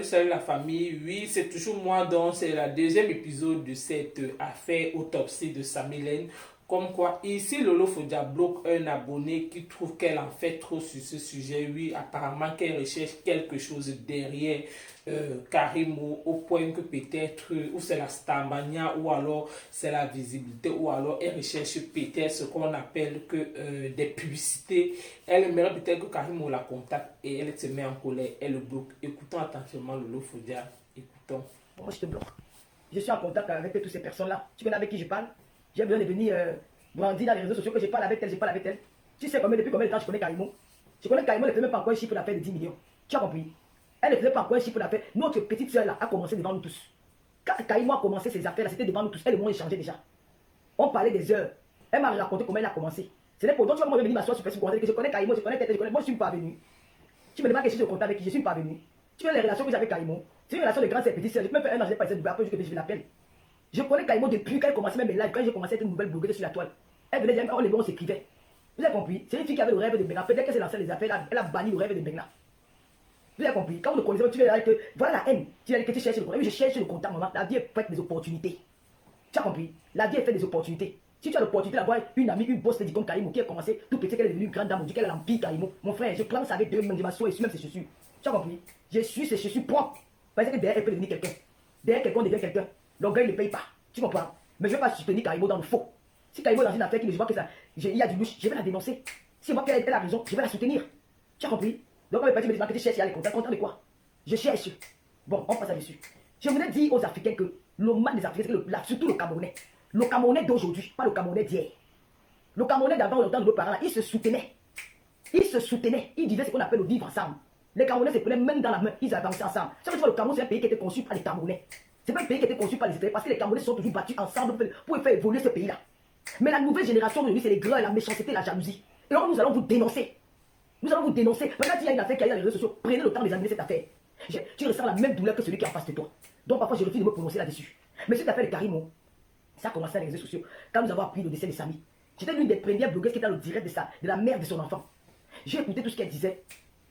Salut la famille. Oui, c'est toujours moi, donc c'est le deuxième épisode de cette affaire autopsie de Samilène. Comme quoi, ici Lolo Fodia bloque un abonné qui trouve qu'elle en fait trop sur ce sujet. Oui, apparemment qu'elle recherche quelque chose derrière Karimo, au point que peut-être ou c'est la stamania ou alors c'est la visibilité ou alors elle recherche peut-être ce qu'on appelle que des publicités. Elle aimerait peut-être que Karimo la contacte et elle se met en colère, elle le bloque. Écoutons attentivement Lolo Fodia, écoutons. Moi, je te bloque. Je suis en contact avec toutes ces personnes-là. Tu connais avec qui je parle? J'ai besoin de venir brandir dans les réseaux sociaux que je parle avec elle, je parle avec elle. Tu sais depuis combien de temps je connais Karimo? Je connais Karimo, elle ne fait même pas encore un chiffre d'affaires de 10 millions. Tu as compris? Elle ne faisait pas encore un chiffre d'affaires. Notre petite soeur là a commencé devant nous tous. Quand Karimo a commencé ses affaires là, c'était devant nous tous. Elle et moi, on échangeait déjà. On parlait des heures. Elle m'a raconté comment elle a commencé. C'est les donc tu vas venir m'asseoir sur Facebook que je connais Karimo, je connais Tete, je connais. Moi, je ne suis pas venu. Tu me demandes que je suis au contact avec qui, je ne suis pas venu. Tu vois les relations que j'ai avec Karimo? C'est une relation de grande sœur et petite soeur. Je peux même faire un an, je n'ai pas essayé de après que je l'appelle. Je connais Karimo depuis qu'elle commençait même mes lives, quand j'ai commencé à être une nouvelle blogueuse sur la toile. Elle venait dire, on s'écrivait. Vous avez compris? C'est une fille qui avait le rêve de Bengla. Peut-être qu'elle s'est lancée les affaires, elle a banni le rêve de Bengla. Vous avez compris? Quand vous le connaissez, tu vas dire que voilà la haine. Tu vas dire que tu cherches le contact. Oui, je cherche le contact, maman. La vie est faite des opportunités. Tu as compris? La vie est faite des opportunités. Si tu as l'opportunité d'avoir une amie, une bosse de comme Karimo qui a commencé tout petit, qu'elle est devenue une grande dame, on dit qu'elle a l'empire Karimo. Mon frère, je plante avec deux mains, je m'assois et je suis même ses chaussures. Tu as compris? Je suis ses chaussures propres. Parce que derrière, elle peut devenir quelqu'un. Derrière quelqu'un, devient quelqu'un. L'orgueil ne paye pas. Tu comprends? Mais je ne vais pas soutenir Karimo dans le faux. Si Karimo est dans une affaire qui je vois que ça, il y a du louche, je vais la dénoncer. Si moi qu'elle a raison, je vais la soutenir. Tu as compris? Donc on va pas dire que tu cherches, il y a les contacts. Content de quoi? Je cherche. Bon, on passe là-dessus. Je voulais dire aux Africains que le mal des Africains, surtout le Camerounais. Le Camerounais d'aujourd'hui, pas le Camerounais d'hier. Le Camerounais d'avant, le temps de nos parents, ils se soutenaient. Ils se soutenaient. Ils vivaient ce qu'on appelle le vivre ensemble. Les Camerounais se prenaient même dans la main. Ils avançaient ensemble. Ça veut dire que le Cameroun, c'est un pays qui était conçu par les Camerounais. C'est pas un pays qui était conçu par les étrangers. Parce que les Camerounais sont toujours battus ensemble pour faire évoluer ce pays-là. Mais la nouvelle génération d'aujourd'hui, c'est les grands, la méchanceté, la jalousie. Et donc, nous allons vous dénoncer. Nous allons vous dénoncer. Quand il y a une affaire qui a dans les réseaux sociaux, prenez le temps d'examiner cette affaire. Tu ressens la même douleur que celui qui est en face de toi. Donc, parfois, je refuse de me prononcer là-dessus. Mais cette affaire de Karimo, ça a commencé dans les réseaux sociaux. Quand nous avons appris le décès de Samy, j'étais l'une des premières blogueuses qui était dans le direct de la mère de son enfant. J'ai écouté tout ce qu'elle disait.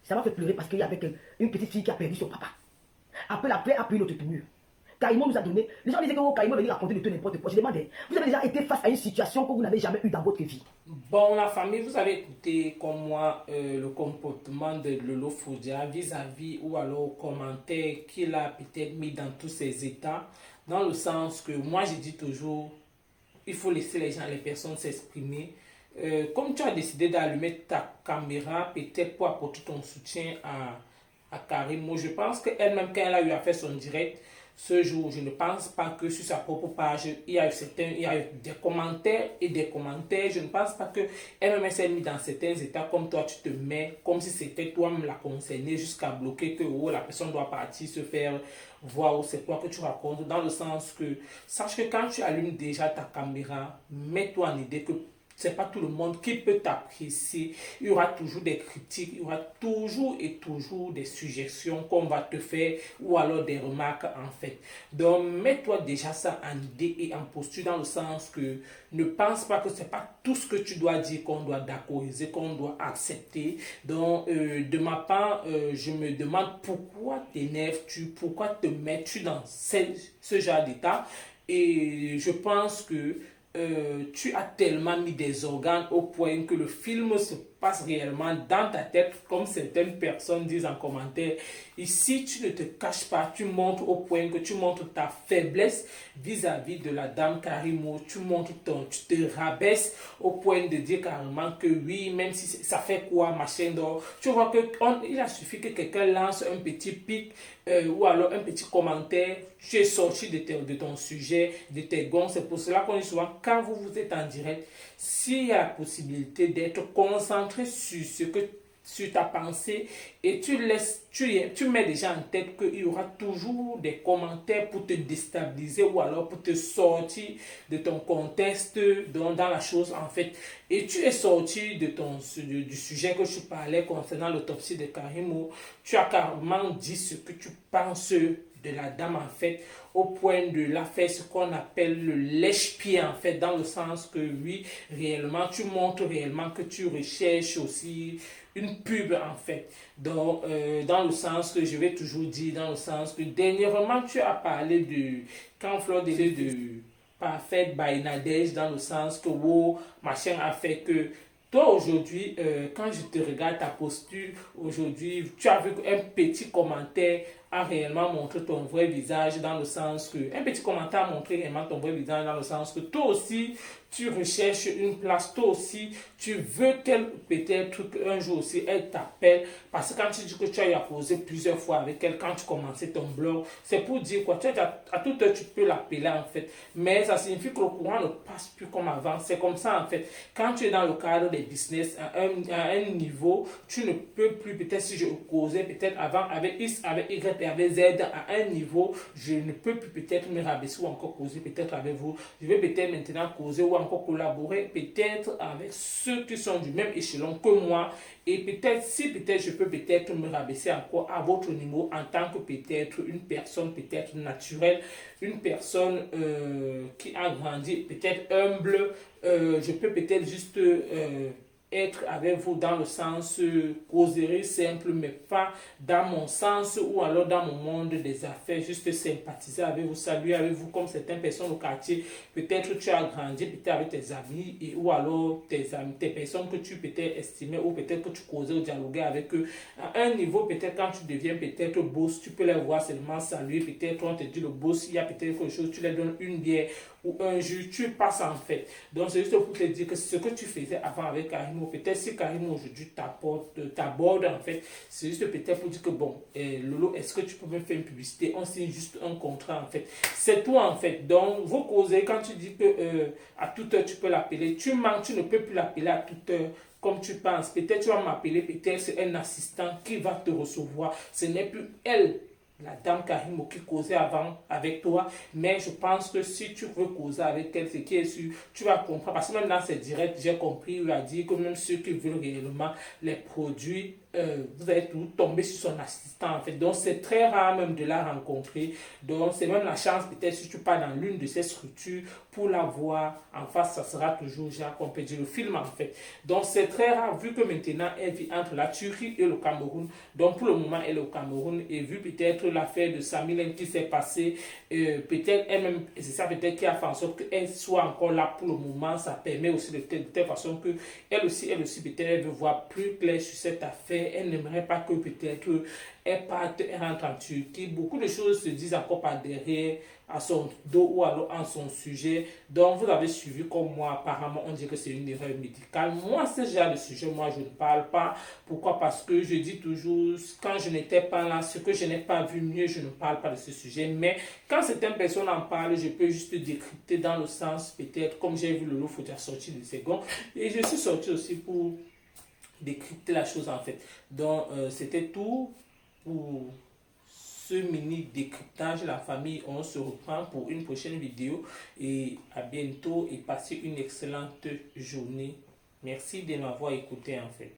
Ça m'a fait pleurer parce qu'il y avait une petite fille qui a perdu son papa. Après, la paix a pris une autre tournure. Karimo nous a donné. Les gens disaient que Karimo venait raconter de tout n'importe quoi. Je demandais, vous avez déjà été face à une situation que vous n'avez jamais eue dans votre vie? Bon, la famille, vous avez écouté comme moi le comportement de Lolo Fodia vis-à-vis ou alors aux commentaires qu'il a peut-être mis dans tous ses états, dans le sens que moi je dis toujours, il faut laisser les gens, les personnes s'exprimer. Comme tu as décidé d'allumer ta caméra, peut-être pour apporter ton soutien à Karimo, je pense qu'elle-même, quand elle a eu à faire son direct, ce jour, je ne pense pas que sur sa propre page, il y a eu des commentaires et des commentaires. Je ne pense pas qu'elle-même s'est mise dans certains états comme toi, tu te mets, comme si c'était toi-même la concernée, jusqu'à bloquer que oh, la personne doit partir se faire voir où c'est quoi que tu racontes. Dans le sens que, sache que quand tu allumes déjà ta caméra, mets-toi en idée que c'est pas tout le monde qui peut t'apprécier. Il y aura toujours des critiques, il y aura toujours et toujours des suggestions qu'on va te faire ou alors des remarques en fait. Donc, mets-toi déjà ça en idée et en posture dans le sens que ne pense pas que c'est pas tout ce que tu dois dire qu'on doit d'accordiser, qu'on doit accepter. Donc, de ma part, je me demande pourquoi t'énerves-tu, pourquoi te mets-tu dans ce genre d'état. Et je pense que tu as tellement mis des organes au point que le film se passe réellement dans ta tête, comme certaines personnes disent en commentaire. Ici, tu ne te caches pas, tu montres au point que tu montres ta faiblesse vis-à-vis de la dame Karimo. Tu montres tu te rabaisses au point de dire carrément que oui, même si ça fait quoi, machin d'or. Tu vois que il a suffi que quelqu'un lance un petit pic ou alors un petit commentaire, tu es sorti de ton sujet, de tes gonds. C'est pour cela qu'on dit souvent, quand vous êtes en direct, s'il y a la possibilité d'être concentré sur ta pensée et tu mets déjà en tête qu'il y aura toujours des commentaires pour te déstabiliser ou alors pour te sortir de ton contexte dans la chose en fait. Et tu es sorti du sujet que tu parlais concernant l'autopsie de Karimo. Tu as carrément dit ce que tu penses de de la dame en fait, au point de la faire ce qu'on appelle le lèche-pied en fait, dans le sens que oui, réellement, tu montres réellement que tu recherches aussi une pub en fait. Donc, dans le sens que je vais toujours dire, dans le sens que dernièrement, tu as parlé de, quand Fleur de Parfait by Nadège, dans le sens que wow, machin a fait que toi aujourd'hui, quand je te regarde ta posture, aujourd'hui, tu as vu qu'un petit commentaire a réellement montré ton vrai visage dans le sens que, un petit commentaire a montré réellement ton vrai visage dans le sens que toi aussi, tu recherches une place, toi aussi, tu veux qu'elle, peut-être un jour aussi, elle t'appelle, parce que quand tu dis que tu as eu à poser plusieurs fois avec elle, quand tu commençais ton blog, c'est pour dire quoi, tu as, à toute heure, tu peux l'appeler en fait, mais ça signifie que le courant ne passe plus comme avant, c'est comme ça en fait, quand tu es dans le cadre des business, à un niveau, tu ne peux plus, peut-être si je causais peut-être avant avec X, avec Y et avec Z, à un niveau, je ne peux plus peut-être me rabaisser ou encore causer peut-être avec vous, je vais peut-être maintenant causer ou encore collaborer peut-être avec ceux qui sont du même échelon que moi et peut-être si peut-être je peux peut-être me rabaisser encore à votre niveau en tant que peut-être une personne peut-être naturelle, une personne qui a grandi, peut-être humble, je peux peut-être juste être avec vous dans le sens causerie simple, mais pas dans mon sens ou alors dans mon monde des affaires, juste sympathiser avec vous, saluer avec vous comme certaines personnes au quartier. Peut-être tu as grandi peut-être avec tes amis et, ou alors tes amis, tes personnes que tu peut-être estimais ou peut-être que tu causais ou dialoguais avec eux. À un niveau, peut-être quand tu deviens peut-être boss, tu peux les voir seulement saluer. Peut-être on te dit le boss, il y a peut-être quelque chose, tu leur donnes une bière ou un jus, tu passes en fait. Donc c'est juste pour te dire que ce que tu faisais avant avec Karimo, peut-être si Karimo aujourd'hui t'aborde en fait, c'est juste peut-être pour dire que bon, Lolo, est-ce que tu peux me faire une publicité? On signe juste un contrat en fait. C'est tout en fait. Donc vous causez quand tu dis que à toute heure tu peux l'appeler, tu manques, tu ne peux plus l'appeler à toute heure comme tu penses. Peut-être tu vas m'appeler, peut-être c'est un assistant qui va te recevoir. Ce n'est plus elle, la dame Karimo qui causait avant avec toi, mais je pense que si tu veux causer avec elle, ce qui est sûr, tu vas comprendre, parce que même dans ses directs, j'ai compris, il a dit que même ceux qui veulent réellement les produits, vous allez tout tomber sur son assistant en fait, donc c'est très rare même de la rencontrer, donc c'est même la chance peut-être si tu pars dans l'une de ces structures pour la voir en face, ça sera toujours, j'ai compris, le film en fait, donc c'est très rare vu que maintenant elle vit entre la Turquie et le Cameroun, donc pour le moment elle est au Cameroun et vu peut-être l'affaire de Samilène qui s'est passée, peut-être elle-même, c'est ça peut-être qui a fait en sorte qu'elle soit encore là pour le moment, ça permet aussi de telle façon que elle aussi peut-être elle veut voir plus clair sur cette affaire, elle n'aimerait pas que peut-être elle parte, elle rentre en Turquie, beaucoup de choses se disent encore par derrière, à son dos ou alors en son sujet, donc vous avez suivi comme moi, apparemment on dit que c'est une erreur médicale, moi ce genre de sujet, moi je ne parle pas, pourquoi? Parce que je dis toujours, quand je n'étais pas là, ce que je n'ai pas vu mieux, je ne parle pas de ce sujet, mais quand certaines personnes en parlent, je peux juste décrypter dans le sens, peut-être, comme j'ai vu le loup, faut déjà sortir du second, et je suis sorti aussi pour décrypter la chose en fait. Donc c'était tout pour ce mini décryptage, la famille. On se reprend pour une prochaine vidéo et à bientôt et passez une excellente journée. Merci de m'avoir écouté en fait.